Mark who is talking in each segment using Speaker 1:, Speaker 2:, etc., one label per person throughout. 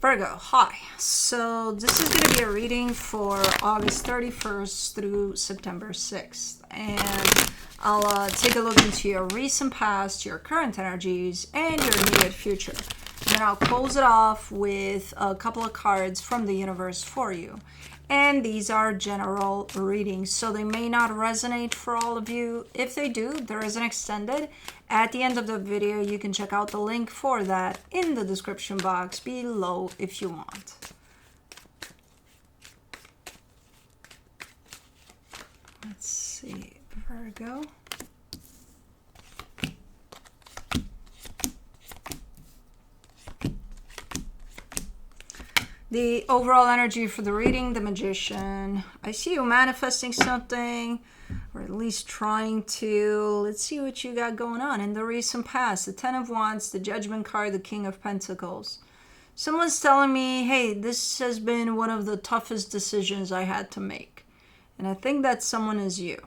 Speaker 1: Virgo, hi. So this is going to be a reading for August 31st through September 6th. And I'll take a look into your recent past, your current energies, and your immediate future. And then I'll close it off with a couple of cards from the universe for you. And these are general readings, so they may not resonate for all of you. If they do, there is an extended. At the end of the video, you can check out the link for that in the description box below if you want. Let's see, Virgo. The overall energy for the reading, the Magician. I see you manifesting something, or at least trying to. Let's see what you got going on in the recent past. The Ten of Wands, the Judgment card, the King of Pentacles. Someone's telling me, hey, this has been one of the toughest decisions I had to make. And I think that someone is you.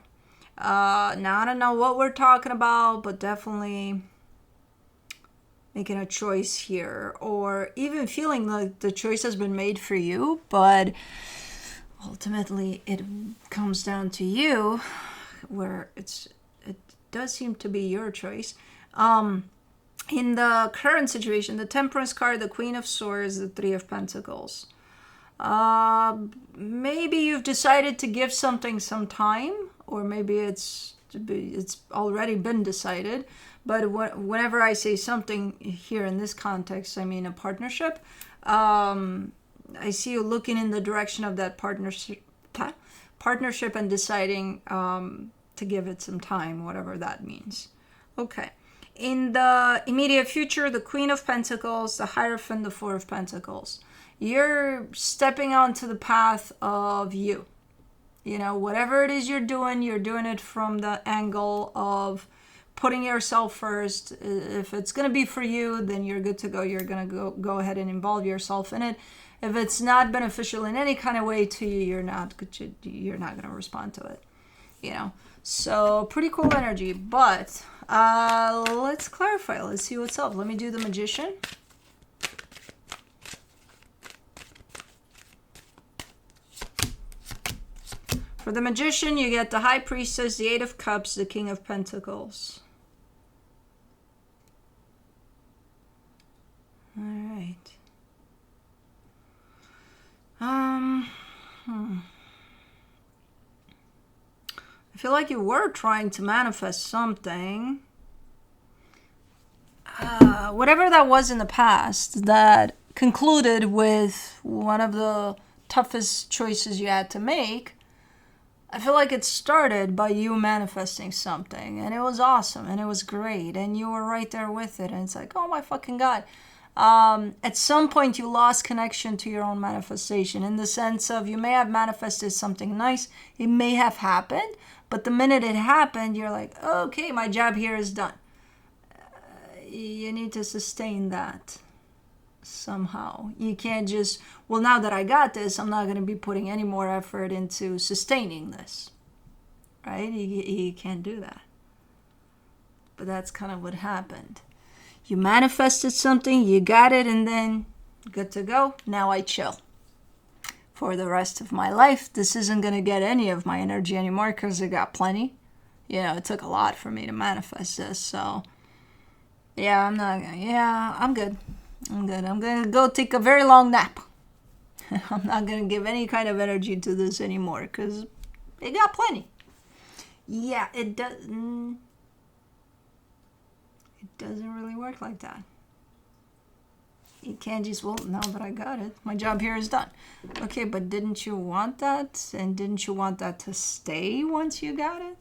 Speaker 1: Now, I don't know what we're talking about, but definitely making a choice here, or even feeling like the choice has been made for you, but ultimately it comes down to you, where it does seem to be your choice. In the current situation, the Temperance card, the Queen of Swords, the Three of Pentacles. Maybe you've decided to give something some time, or maybe it's already been decided. But whenever I say something here in this context, I mean a partnership. I see you looking in the direction of that partnership and deciding to give it some time, whatever that means. Okay. In the immediate future, the Queen of Pentacles, the Hierophant, the Four of Pentacles. You're stepping onto the path of you. You know, whatever it is you're doing it from the angle of putting yourself first. If it's going to be for you, then you're good to go. You're going to go ahead and involve yourself in it. If it's not beneficial in any kind of way to you, you're not going to respond to it. You know, so pretty cool energy. But let's clarify. Let's see what's up. Let me do the Magician. For the Magician, you get the High Priestess, the Eight of Cups, the King of Pentacles. All right. I feel like you were trying to manifest something. Whatever that was in the past that concluded with one of the toughest choices you had to make. I feel like it started by you manifesting something, and it was awesome, and it was great, and you were right there with it, and it's like, oh my fucking God. At some point, you lost connection to your own manifestation, in the sense of you may have manifested something nice, it may have happened, but the minute it happened, you're like, okay, my job here is done. You need to sustain that somehow. You can't just, well, now that I got this, I'm not going to be putting any more effort into sustaining this, right? You can't do that. But that's kind of what happened. You manifested something, you got it, and then good to go. Now I chill for the rest of my life. This isn't going to get any of my energy anymore because I got plenty. You know, it took a lot for me to manifest this, so yeah, I'm good. I'm going to go take a very long nap. I'm not going to give any kind of energy to this anymore because it got plenty. Yeah, it doesn't really work like that. You can't just, well, now that I got it, my job here is done. Okay, but didn't you want that? And didn't you want that to stay once you got it?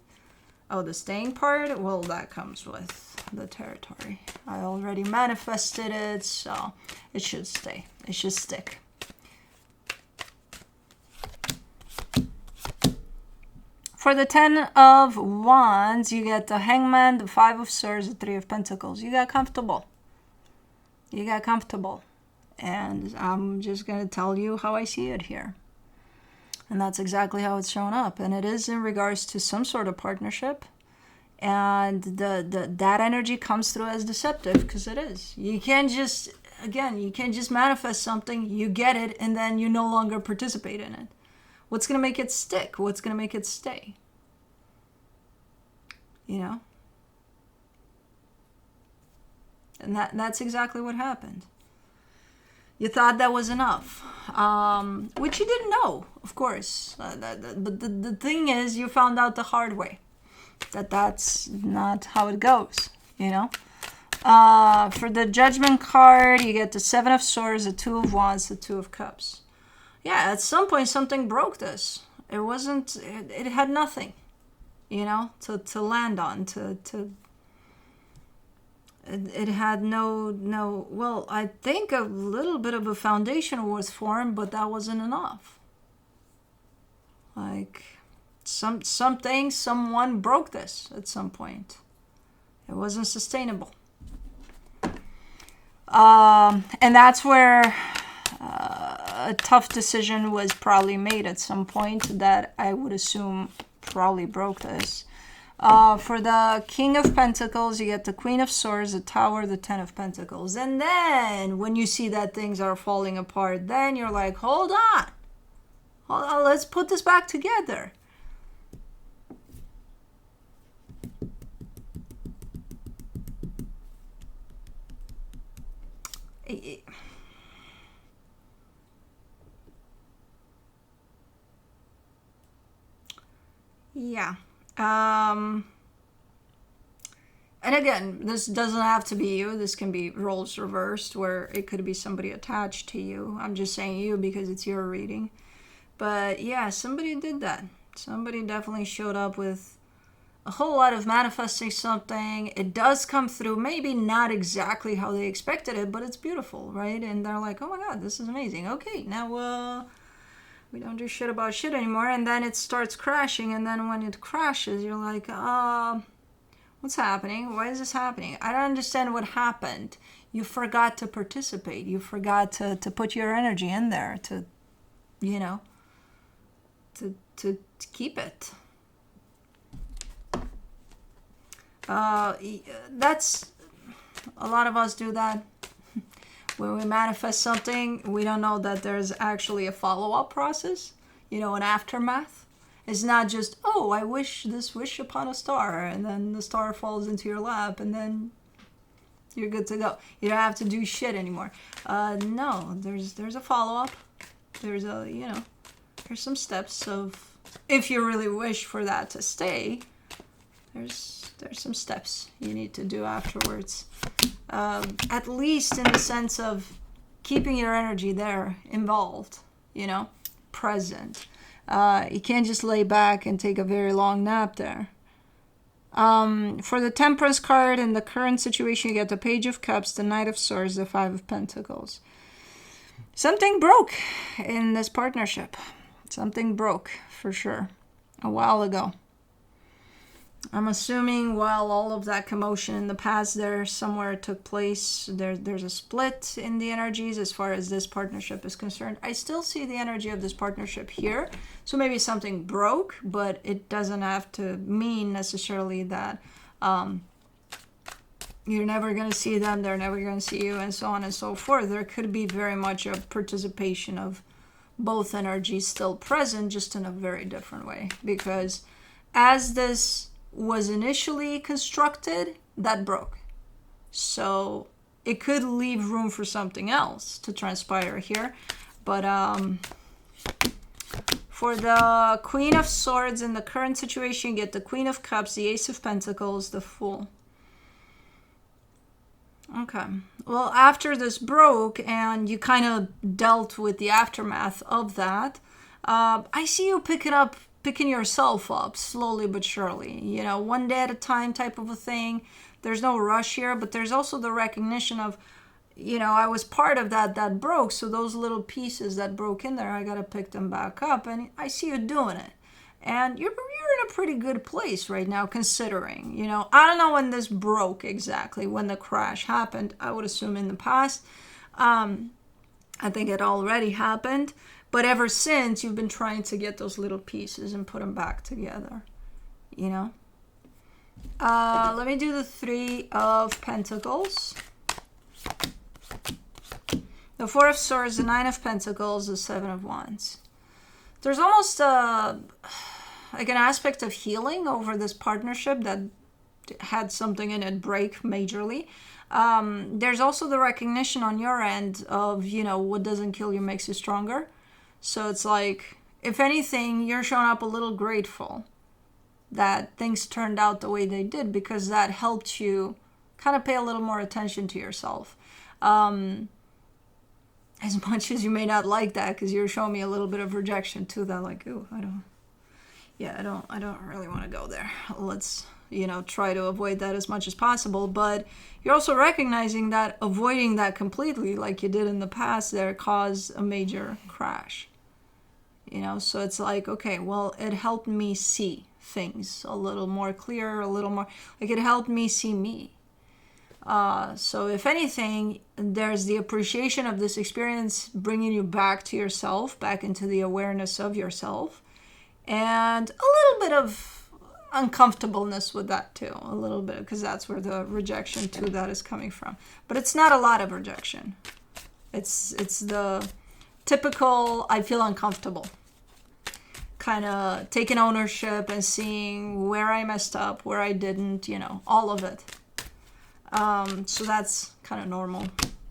Speaker 1: Oh, the staying part? Well, that comes with the territory. I already manifested it, so it should stay. It should stick. For the Ten of Wands, you get the Hangman, the Five of Swords, the Three of Pentacles. You got comfortable. You got comfortable. And I'm just going to tell you how I see it here. And that's exactly how it's shown up. And it is in regards to some sort of partnership. And that energy comes through as deceptive, because it is. You can't just again, you can't just manifest something, you get it, and then you no longer participate in it. What's going to make it stick? What's going to make it stay? You know? And that's exactly what happened. You thought that was enough, which you didn't know, of course. But the thing is, you found out the hard way that that's not how it goes, you know? For the Judgment card, you get the Seven of Swords, the Two of Wands, the Two of Cups. Yeah, at some point something broke this. It wasn't, it had nothing, you know, to land on, it had no, well, I think a little bit of a foundation was formed, but that wasn't enough. Like, someone broke this at some point. It wasn't sustainable. And that's where a tough decision was probably made at some point that I would assume probably broke this. For the King of Pentacles, you get the Queen of Swords, the Tower, the Ten of Pentacles. And then when you see that things are falling apart, then you're like, hold on, let's put this back together. Yeah. And again, this doesn't have to be you. This can be roles reversed, where it could be somebody attached to you. I'm just saying you because it's your reading. But yeah, somebody did that. Somebody definitely showed up with a whole lot of manifesting something. It does come through, maybe not exactly how they expected it, but it's beautiful, right? And they're like, oh my God, this is amazing. Okay, now we don't do shit about shit anymore. And then it starts crashing. And then when it crashes, you're like, what's happening? Why is this happening? I don't understand what happened. You forgot to participate. You forgot to put your energy in there to, you know, to keep it. That's, a lot of us do that. When we manifest something, we don't know that there's actually a follow-up process, you know, an aftermath. It's not just, oh, I wish this wish upon a star, and then the star falls into your lap, and then you're good to go. You don't have to do shit anymore. No, there's a follow-up. There's a, you know, there's some steps of, if you really wish for that to stay, there's some steps you need to do afterwards. At least in the sense of keeping your energy there, involved, you know, present. You can't just lay back and take a very long nap there. For the Temperance card, in the current situation, you get the Page of Cups, the Knight of Swords, the Five of Pentacles. Something broke in this partnership. Something broke, for sure, a while ago. I'm assuming while all of that commotion in the past there somewhere took place, there's a split in the energies as far as this partnership is concerned. I still see the energy of this partnership here. So maybe something broke, but it doesn't have to mean necessarily that you're never going to see them, they're never going to see you, and so on and so forth. There could be very much a participation of both energies still present, just in a very different way. Because as this was initially constructed, that broke. So it could leave room for something else to transpire here. But for the Queen of Swords, in the current situation, you get the Queen of Cups, the Ace of Pentacles, the Fool. Okay. Well, after this broke and you kind of dealt with the aftermath of that, I see you picking yourself up slowly but surely, you know, one day at a time type of a thing. There's no rush here, but there's also the recognition of, you know, I was part of that broke, so those little pieces that broke in there, I gotta pick them back up, and I see you doing it. And you're in a pretty good place right now, considering, you know, I don't know when this broke exactly, when the crash happened. I would assume in the past. I think it already happened. But ever since, you've been trying to get those little pieces and put them back together, you know? Let me do the Three of Pentacles. The Four of Swords, the Nine of Pentacles, the Seven of Wands. There's almost like an aspect of healing over this partnership that had something in it break majorly. There's also the recognition on your end of, what doesn't kill you makes you stronger. So it's like, if anything, you're showing up a little grateful that things turned out the way they did, because that helped you kind of pay a little more attention to yourself. As much as you may not like that, because you're showing me a little bit of rejection to that, like, ooh, I don't really want to go there. Let's, try to avoid that as much as possible. But you're also recognizing that avoiding that completely, like you did in the past there, caused a major crash. So it's like, okay, well, it helped me see things a little more clear, a little more, like it helped me see me. So if anything, there's the appreciation of this experience bringing you back to yourself, back into the awareness of yourself, and a little bit of uncomfortableness with that too, a little bit, because that's where the rejection to that is coming from. But it's not a lot of rejection. It's the typical, I feel uncomfortable, kind of taking ownership and seeing where I messed up, where I didn't, all of it. So that's kind of normal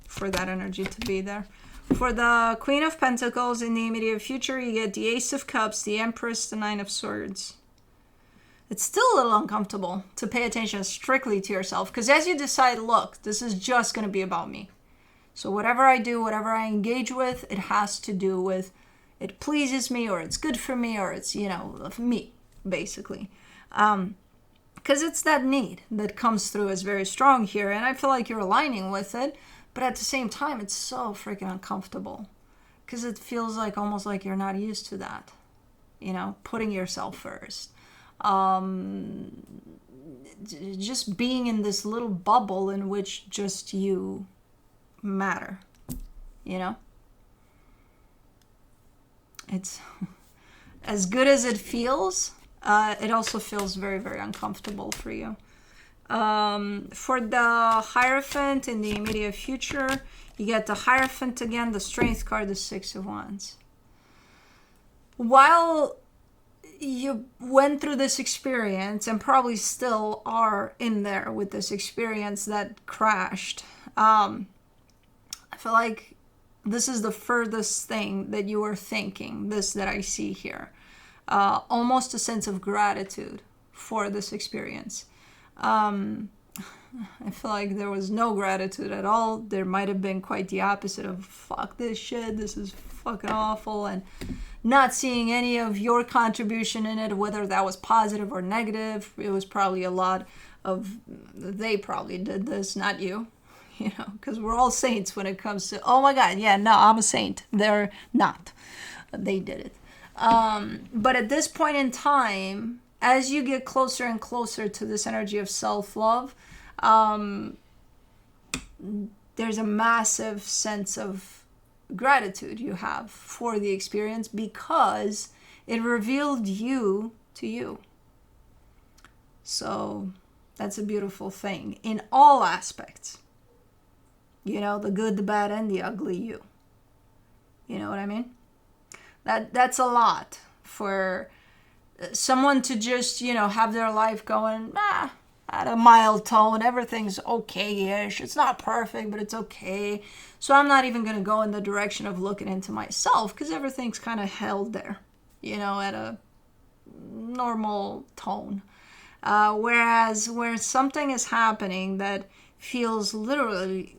Speaker 1: for that energy to be there. For the Queen of Pentacles in the immediate future, you get the Ace of Cups, the Empress, the Nine of Swords. It's still a little uncomfortable to pay attention strictly to yourself, because as you decide, look, this is just going to be about me. So whatever I do, whatever I engage with, it has to do with it pleases me, or it's good for me, or it's, me, basically. Because it's that need that comes through as very strong here, and I feel like you're aligning with it, but at the same time, it's so freaking uncomfortable, because it feels like almost like you're not used to that, putting yourself first. Just being in this little bubble in which just you matter, It's as good as it feels. It also feels very, very uncomfortable for you. For the Hierophant in the immediate future, you get the Hierophant again, the Strength card, the Six of Wands. While you went through this experience, and probably still are in there with this experience that crashed, I feel like this is the furthest thing that you are thinking, this that I see here. Almost a sense of gratitude for this experience. I feel like there was no gratitude at all. There might have been quite the opposite of, fuck this shit, this is fucking awful, and not seeing any of your contribution in it, whether that was positive or negative. It was probably a lot of, they probably did this, not you. Because we're all saints when it comes to, oh my God, yeah, no, I'm a saint. They're not. They did it. But at this point in time, as you get closer and closer to this energy of self-love, there's a massive sense of gratitude you have for the experience, because it revealed you to you. So that's a beautiful thing in all aspects. The good, the bad, and the ugly you. You know what I mean? That's a lot for someone to just, have their life going, at a mild tone, everything's okay-ish. It's not perfect, but it's okay. So I'm not even going to go in the direction of looking into myself, because everything's kind of held there, at a normal tone. Whereas where something is happening that feels literally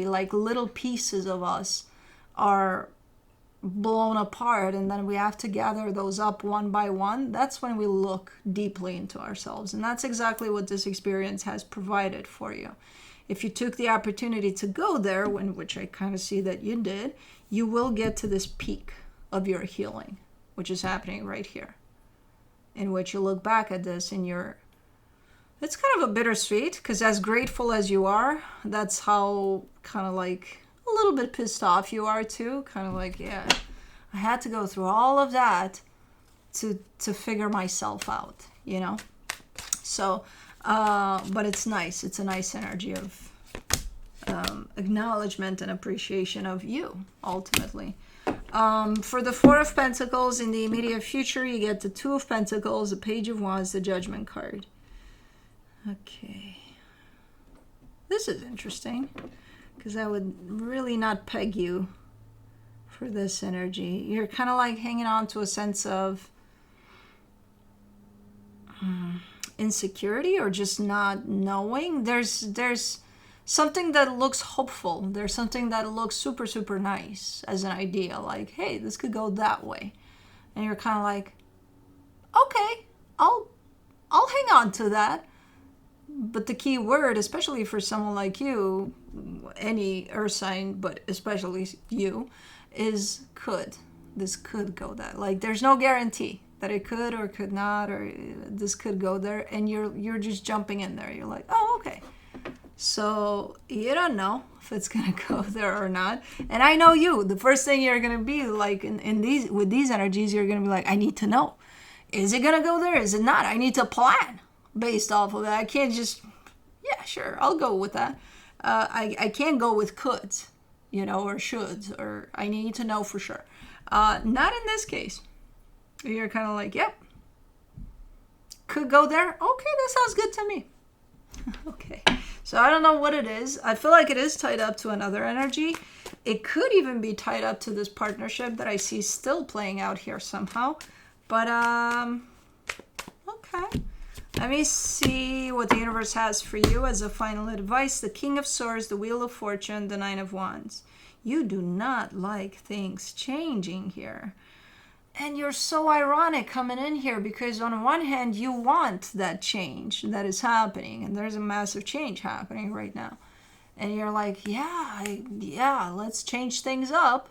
Speaker 1: like little pieces of us are blown apart, and then we have to gather those up one by one, that's when we look deeply into ourselves. And that's exactly what this experience has provided for you. If you took the opportunity to go there, which I kind of see that you did, you will get to this peak of your healing, which is happening right here, in which you look back at this and it's kind of a bittersweet, because as grateful as you are, that's how kind of like a little bit pissed off you are too. Kind of like, yeah, I had to go through all of that to figure myself out, So, but it's nice. It's a nice energy of acknowledgement and appreciation of you, ultimately. For the Four of Pentacles in the immediate future, you get the Two of Pentacles, the Page of Wands, the Judgment card. Okay. This is interesting, because I would really not peg you for this energy. You're kind of like hanging on to a sense of insecurity or just not knowing. There's something that looks hopeful. There's something that looks super, super nice as an idea. Like, hey, this could go that way. And you're kind of like, okay, I'll hang on to that. But the key word, especially for someone like you, any earth sign, but especially you, is could. This could go that. Like, there's no guarantee that it could or could not, or this could go there. And you're just jumping in there. You're like, oh, okay. So you don't know if it's gonna go there or not. And I know you. The first thing you're gonna be like in these with these energies, you're gonna be like, I need to know. Is it gonna go there? Is it not? I need to plan based off of that. I can't just, yeah, sure, I'll go with that. I can't go with coulds, or shoulds, or I need to know for sure. Not in this case. You're kind of like, yep, could go there. Okay, that sounds good to me. Okay, so I don't know what it is. I feel like it is tied up to another energy. It could even be tied up to this partnership that I see still playing out here somehow. But, okay. Let me see what the universe has for you as a final advice. The King of Swords, the Wheel of Fortune, the Nine of Wands. You do not like things changing here. And you're so ironic coming in here because on one hand, you want that change that is happening. And there's a massive change happening right now. And you're like, yeah, let's change things up.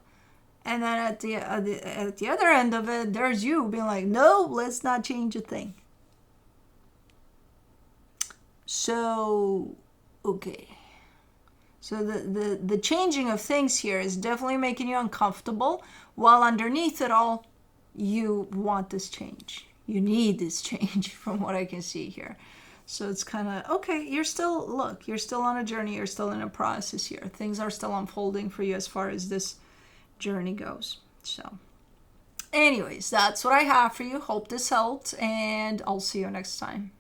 Speaker 1: And then at the other end of it, there's you being like, no, let's not change a thing. So, okay. So the changing of things here is definitely making you uncomfortable, while underneath it all, you want this change. You need this change from what I can see here. So it's kind of, okay, you're still on a journey. You're still in a process here. Things are still unfolding for you as far as this journey goes. So anyways, that's what I have for you. Hope this helped, and I'll see you next time.